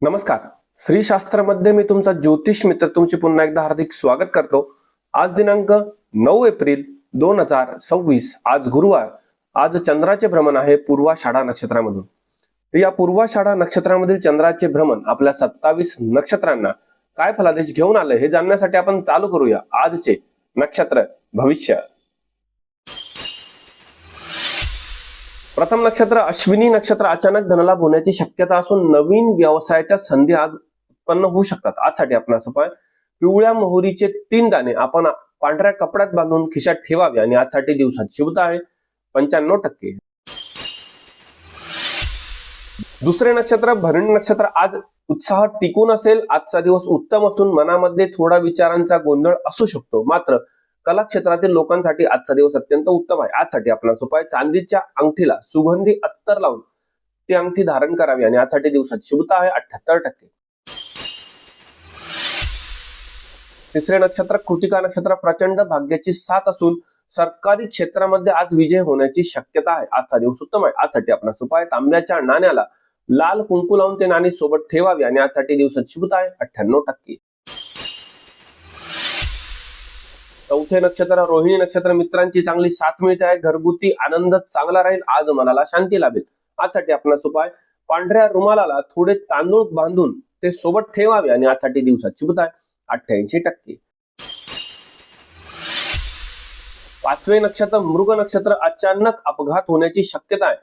नमस्कार. श्री शास्त्रामध्ये मी तुमचा ज्योतिष मित्र तुमचे पुन्हा एकदा हार्दिक स्वागत करतो. आज दिनांक 9 एप्रिल 2026. आज गुरुवार. आज चंद्राचे भ्रमण आहे पूर्वाषाढा नक्षत्रामधून. तर या पूर्वाषाढा नक्षत्रामधील चंद्राचे भ्रमण आपल्या 27 नक्षत्रांना काय फलादेश घेऊन आले हे जाणण्यासाठी आपण चालू करूया आजचे नक्षत्र भविष्य. प्रथम नक्षत्र अश्विनी नक्षत्र. अचानक धनलाभ होण्याची शक्यता असून नवीन व्यवसायाच्या संधी आज उत्पन्न होऊ शकतात. आजसाठी आपणास उपाय: पिवळ्या मोहरीचे 3 दाणे आपण पांढऱ्या कपड्यात बांधून खिशात ठेवावे आणि आजसाठी दिवसाची शुभता आहे 95%. दुसरे नक्षत्र भरणी नक्षत्र. आज उत्साह टिकून असेल. आजचा दिवस उत्तम असून मनामध्ये थोडा विचारांचा गोंधळ असू शकतो. मात्र कला क्षेत्रातील लोकांसाठी आजचा दिवस अत्यंत उत्तम आहे. आजसाठी आपणास उपाय: चांदीच्या अंगठीला सुगंधी अत्तर लावून ती अंगठी धारण करावी आणि आजसाठी दिवसाची शुभता आहे 78%. तिसरे नक्षत्र कृतिका नक्षत्र. प्रचंड भाग्याची साथ असून सरकारी क्षेत्रामध्ये आज विजय होण्याची शक्यता आहे. आजचा दिवस उत्तम आहे. आजसाठी आपणास उपाय: तांब्याच्या नाण्याला लाल कुंकू लावून ते नाणी सोबत ठेवावे आणि आजसाठी दिवसाची शुभता आहे 98%. चौथे नक्षत्र रोहिणी नक्षत्र. मित्रांची चांगली साथ मिळते आहे. घरगुती आनंद चांगला राहील. आज मनाला शांती लाभेल. आजसाठी आपणास उपाय: पांढऱ्या रुमालाला थोडे तांदूळ बांधून ते सोबत ठेवावे आणि आजसाठी दिवसाची शुभता आहे 88%. पाचवे नक्षत्र मृग नक्षत्र. अचानक अपघात होण्याची शक्यता आहे.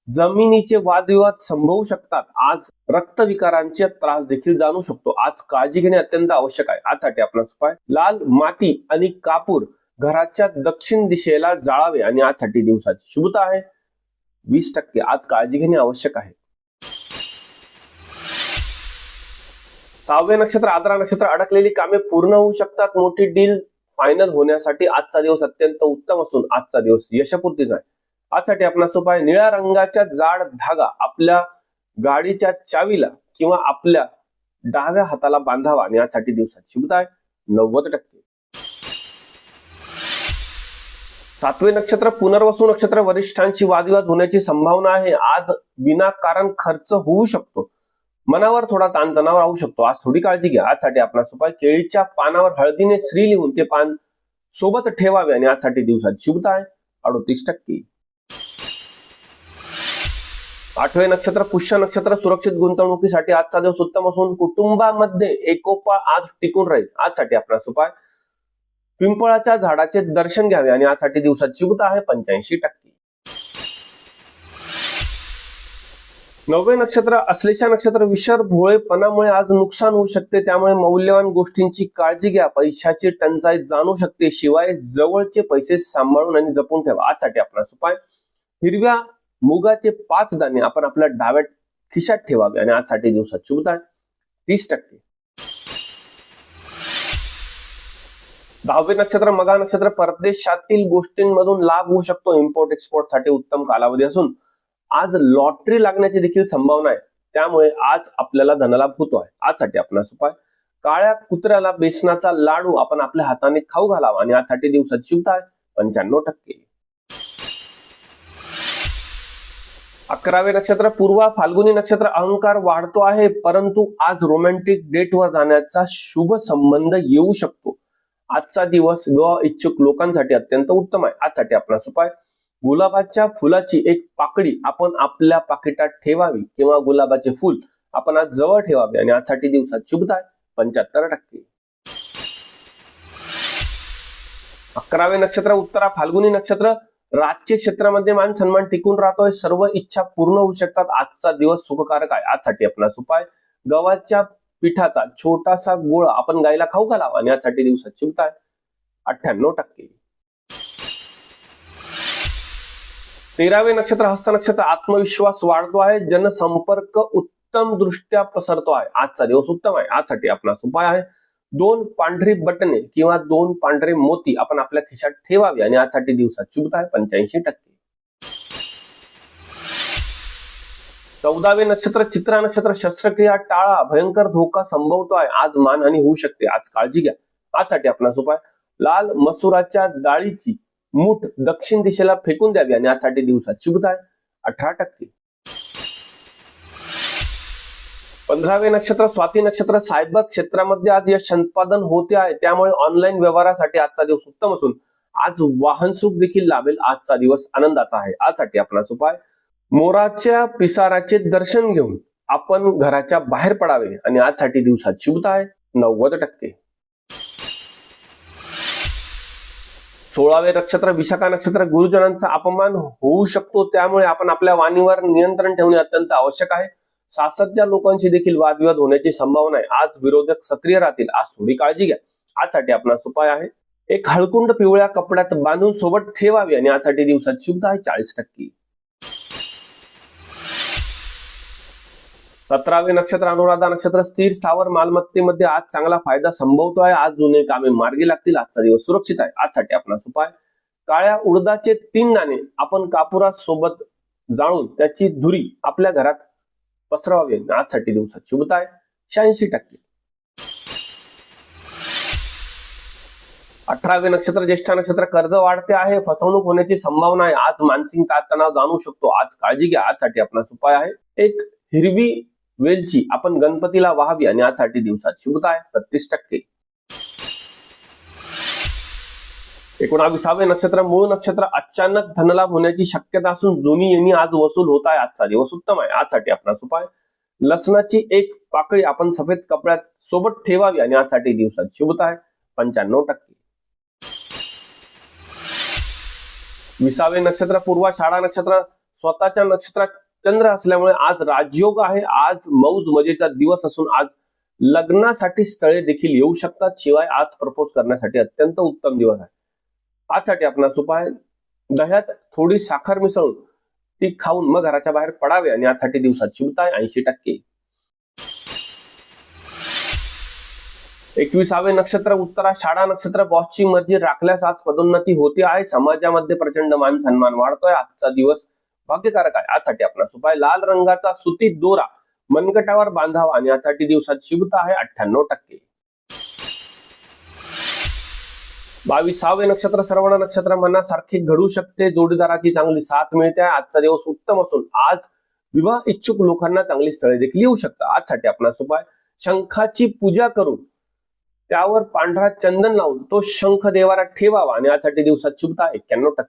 जमिनीचे वादविवाद संभवू शकतात. आज रक्तविकारांचे त्रास देखील जाणू शकतो. आज काळजी घेणे अत्यंत आवश्यक आहे. आजसाठी आपणास उपाय: लाल माती आणि कापूर घराच्या दक्षिण दिशेला जाळावे आणि आजसाठी दिवसाची शुभता आहे 20%. आज काळजी घेणे आवश्यक आहे. सहावे नक्षत्र आद्रा नक्षत्र. अडकलेली कामे पूर्ण होऊ शकतात. मोठी डील फायनल होण्यासाठी आजचा दिवस अत्यंत उत्तम असून आजचा दिवस यशपूर्तीचा आहे. आजसाठी आपणास उपाय: निळ्या रंगाच्या जाड धागा आपल्या गाडीच्या चावीला किंवा आपल्या डाव्या हाताला बांधावा आणि आजसाठी दिवसाची शुभता आहे 90%. सातवे नक्षत्र पुनर्वसू नक्षत्र. वरिष्ठांशी वादविवाद होण्याची संभावना आहे. आज विनाकारण खर्च होऊ शकतो. मनावर थोडा ताणतणाव राहू शकतो. आज थोडी काळजी घ्या. आजसाठी आपणास उपाय: केळीच्या पानावर हळदीने श्री लिहून ते पान सोबत ठेवावे आणि आजसाठी दिवसाची शुभता आहे 38%. आठवे नक्षत्र पुष्य नक्षत्र. सुरक्षित गुंतवणुकीसाठी आजचा दिवस उत्तम असून कुटुंबामध्ये एकोपा आज टिकून राहील. आजसाठी आपणास उपाय: पिंपळाच्या झाडाचे दर्शन घ्यावे आणि आजसाठी दिवसाची शुभता आहे 85%. नववे नक्षत्र अश्लेषा नक्षत्र. विषर भोळेपणामुळे आज नुकसान होऊ शकते. त्यामुळे मौल्यवान गोष्टींची काळजी घ्या. पैशाची टंचाई जाणू शकते. शिवाय जवळचे पैसे सांभाळून आणि जपून ठेवा. आजसाठी आपणास उपाय: हिरव्या मुगाचे 5 दाणे आपण आपल्या डाव्या खिशात ठेवावे आणि आजसाठी दिवसाची शुभता आहे 30%. दहावे नक्षत्र मघा नक्षत्र. परदेशातील गोष्टींमधून लाभ होऊ शकतो. इम्पोर्ट एक्सपोर्ट साठी उत्तम कालावधी असून आज लॉटरी लागण्याची देखील संभावना आहे. त्यामुळे आज आपल्याला धनलाभ होतो आहे. आजसाठी आपणास उपाय: काळ्या कुत्र्याला बेसनाचा लाडू आपण आपल्या हाताने खाऊ घालावा आणि आजसाठी दिवसाची शुभता आहे 95%. 11वे नक्षत्र पूर्वा फाल्गुनी नक्षत्र. अहंकार वाढतो आहे परंतु आज रोमॅन्टिक डेटवर जाण्याचा शुभ संबंध येऊ शकतो. आजचा दिवस विवाह इच्छुक लोकांसाठी अत्यंत उत्तम आहे. आजसाठी आपणास उपाय: गुलाबाच्या फुलाची एक पाकळी आपण आपल्या पाकिटात ठेवावी किंवा गुलाबाचे फुल आपण आज जवळ ठेवावे आणि आजसाठी दिवसाची शुभता आहे 75%. 11वे नक्षत्र उत्तरा फाल्गुनी नक्षत्र. राजकीय क्षेत्रामध्ये मान सन्मान टिकून राहतोय. सर्व इच्छा पूर्ण होऊ शकतात. आजचा दिवस सुखकारक आहे. आजसाठी आपणास उपाय: गव्हाच्या पिठाचा छोटासा गोळा आपण गायला खाऊ घालावा आणि यासाठी दिवसाची शुभता आहे 98%. 13वे नक्षत्र हस्त नक्षत्र. आत्मविश्वास वाढतो आहे. जनसंपर्क उत्तम दृष्ट्या पसरतो आहे. आजचा दिवस उत्तम आहे. आजसाठी आपणास उपाय आहे: 2 पांढरी बटणे किंवा 2 पांढरे मोती आपण आपल्या खिशात ठेवावे आणि आजसाठी दिवसाची शुभता आहे 85%. 14वे नक्षत्र चित्रा नक्षत्र. शस्त्रक्रिया टाळा. भयंकर धोका संभवतो आहे. आज मानहानी होऊ शकते. आज काळजी घ्या. आजसाठी आपणास उपाय: लाल मसुराच्या डाळीची मूठ दक्षिण दिशेला फेकून द्यावी आणि यासाठी दिवसात शुभता आहे 18%. 15वे नक्षत्र स्वाती नक्षत्र सायबर क्षेत्रामध्ये आज यश संपादन होते आहे, त्यामुळे ऑनलाईन व्यवहारासाठी आजचा दिवस उत्तम असून आज वाहन सुख देखील लाभेल. आजचा दिवस आनंदाचा आहे. आजसाठी आपणास उपाय मोराच्या पिसाराचे दर्शन घेऊन आपण घराच्या बाहेर पडावे आणि आजसाठी दिवसात शुभता आहे 90%. 16वे नक्षत्र विशाखा नक्षत्र गुरुजनांचा अपमान होऊ शकतो, त्यामुळे आपण आपल्या वाणीवर नियंत्रण ठेवणे अत्यंत आवश्यक आहे. सासरच्या लोकांशी देखील वादविवाद होण्याची संभावना आहे. आज विरोधक सक्रिय राहतील. आज थोडी काळजी घ्या. आजसाठी आपणास उपाय आहे एक हळकुंड पिवळ्या कपड्यात बांधून सोबत ठेवावी आणि आजसाठी दिवसात शुभता आहे 40%. 17वे नक्षत्र अनुराधा नक्षत्र स्थिर स्थावर मालमत्तेमध्ये आज चांगला फायदा संभवतो आहे. आज जुने कामे मार्गी लागतील. आजचा दिवस सुरक्षित आहे. आजसाठी आपणास उपाय काळ्या उडदाचे 3 दाणे आपण कापुरात सोबत जाळून त्याची धुरी आपल्या घरात पसरवावी. आजसाठी दिवसात शुभता आहे 86%. 18वे नक्षत्र ज्येष्ठ नक्षत्र कर्ज वाढते आहे, फसवणूक होण्याची संभावना आहे. आज मानसिक तणाव जाणवू शकतो. आज काळजी घ्या. आजसाठी आपणास उपाय आहे एक हिरवी वेलची आपण गणपतीला वाहावी आणि आजसाठी दिवसात शुभता आहे 32%. 19वे नक्षत्र मूळ नक्षत्र अचानक धनलाभ होण्याची शक्यता असून जुनी येणी आज वसूल होत आहे. आजचा दिवस उत्तम आहे. आजसाठी आपणास उपाय लसणाची एक पाकळी आपण सफेद कपड्यात सोबत ठेवावी आणि आजसाठी दिवसात शुभता आहे 95%. 20वे नक्षत्र पूर्वाषाढा नक्षत्र स्वतःच्या नक्षत्रात चंद्र असल्यामुळे आज राजयोग आहे. आज मौज मजेचा दिवस असून आज लग्नासाठी स्थळे देखील येऊ शकतात. शिवाय आज प्रपोज करण्यासाठी अत्यंत उत्तम दिवस आहे. आजसाठी आपणास उपाय दह्यात थोडी साखर मिसळून ती खाऊन मग घराच्या बाहेर पडावे आणि आजसाठी दिवसात शुभता आहे 80%. 21वे नक्षत्र उत्तराषाढा नक्षत्र बॉसची मर्जी राखल्यास आज पदोन्नती होते आहे. समाजामध्ये प्रचंड मान सन्मान वाढतोय. आजचा दिवस भाग्यकारक आहे. आजसाठी आपणास उपाय लाल रंगाचा सुती दोरा मनगटावर बांधावा आणि आजसाठी दिवसात शुभता आहे 98%. 22वे नक्षत्र श्रवण नक्षत्र मनासारखे घडू शकते. जोडीदाराची चांगली साथ मिळते. आजचा दिवस उत्तम असून आज विवाह इच्छुक लोकांना चांगली स्थळे देखील येऊ शकतात. आजसाठी आपणास उपाय शंखाची पूजा करून त्यावर पांढरा चंदन लावून तो शंख देवारात ठेवावा आणि यासाठी दिवसात शुभता 91%.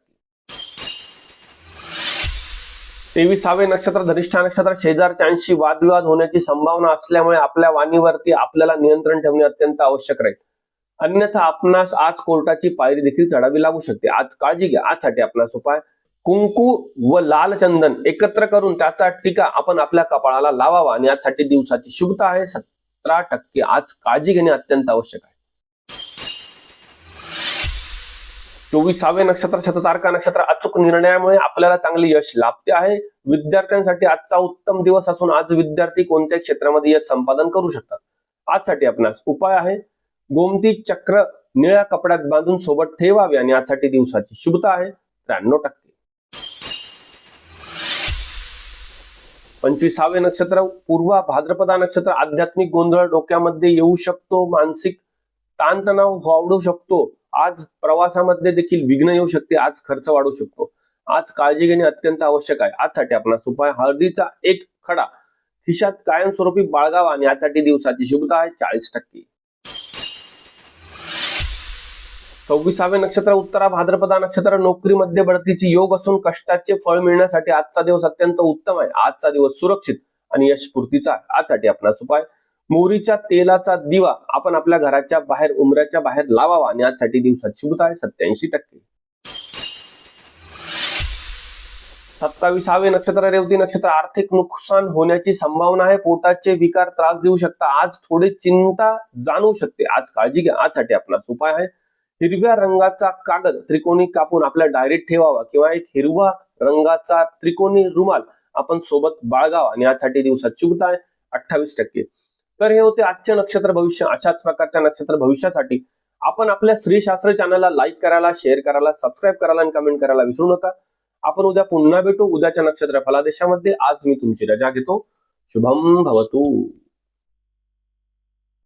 23वे नक्षत्र धनिष्ठा नक्षत्र शेजारच्यांशी वादविवाद होण्याची संभावना असल्यामुळे आपल्या वाणीवरती आपल्याला नियंत्रण ठेवणे अत्यंत आवश्यक राहील. अन्यथा आपणास आज कोर्टाची पायरी देखील चढावी लागू शकते. आज काळजी घ्या. आजसाठी आपणास उपाय कुंकू व लाल चंदन एकत्र करून त्याचा टीका आपण आपल्या कपाळाला लावावा आणि यासाठी दिवसाची शुभता आहे 17%. आज काळजी घेणे अत्यंत आवश्यक आहे. 24वे नक्षत्र शततारका नक्षत्र अचूक निर्णयामुळे आपल्याला चांगले यश लाभते आहे. विद्यार्थ्यांसाठी आजचा उत्तम दिवस असून आज विद्यार्थी कोणत्याही क्षेत्रामध्ये यश संपादन करू शकतात. आजसाठी आपणास उपाय आहे गोमती चक्र निळ्या कपड्यात बांधून सोबत ठेवावे आणि यासाठी दिवसाची शुभता आहे 93%. 25वे नक्षत्र पूर्वा भाद्रपदा नक्षत्र आध्यात्मिक गोंधळ डोक्यामध्ये येऊ शकतो. मानसिक ताणतणाव वाढू शकतो. आज प्रवासामध्ये देखील विघ्न येऊ शकते. आज खर्च वाढू शकतो. आज काळजी घेणे अत्यंत आवश्यक आहे. आजसाठी आपणास उपाय हळदीचा एक खडा खिशात कायमस्वरूपी बाळगावा आणि यासाठी दिवसाची शुभता आहे 40%. 26वे नक्षत्र उत्तरा भाद्रपदा नक्षत्र नोकरीमध्ये बढतीची योग असून कष्टाचे फळ मिळण्यासाठी आजचा दिवस अत्यंत उत्तम आहे. आजचा दिवस सुरक्षित आणि यशपूर्तीचा आहे. आजसाठी आपणास उपाय मोहरीच्या तेलाचा दिवा आपण आपल्या घराच्या बाहेर उंबऱ्याच्या बाहेर लावावा आणि आजसाठी दिवसात शुभता आहे 87%. 27वे नक्षत्र रेवती नक्षत्र आर्थिक नुकसान होण्याची संभावना आहे. पोटाचे विकार त्रास देऊ शकतात. आज थोडी चिंता जाणवू शकते. आज काळजी घ्या. आजसाठी आपणास उपाय आहे हिरव्या रंगाचा कागद त्रिकोणी कापून आपल्या डायरीत ठेवावा किंवा एक हिरवा रंगाचा त्रिकोणी रुमाल आपण सोबत बाळगावा आणि यासाठी दिवसात शुभता आहे 28%. तर हे होते आजचे नक्षत्र भविष्य. अशाच प्रकारच्या नक्षत्र भविष्यासाठी आपण आपल्या श्री शास्त्र चॅनलला लाईक करायला, शेअर करायला, सबस्क्राईब करायला आणि कमेंट करायला विसरू नका. आपण उद्या पुन्हा भेटू उद्याच्या नक्षत्र फलादेशामध्ये. आज मी तुमची रजा घेतो. शुभम भवतु.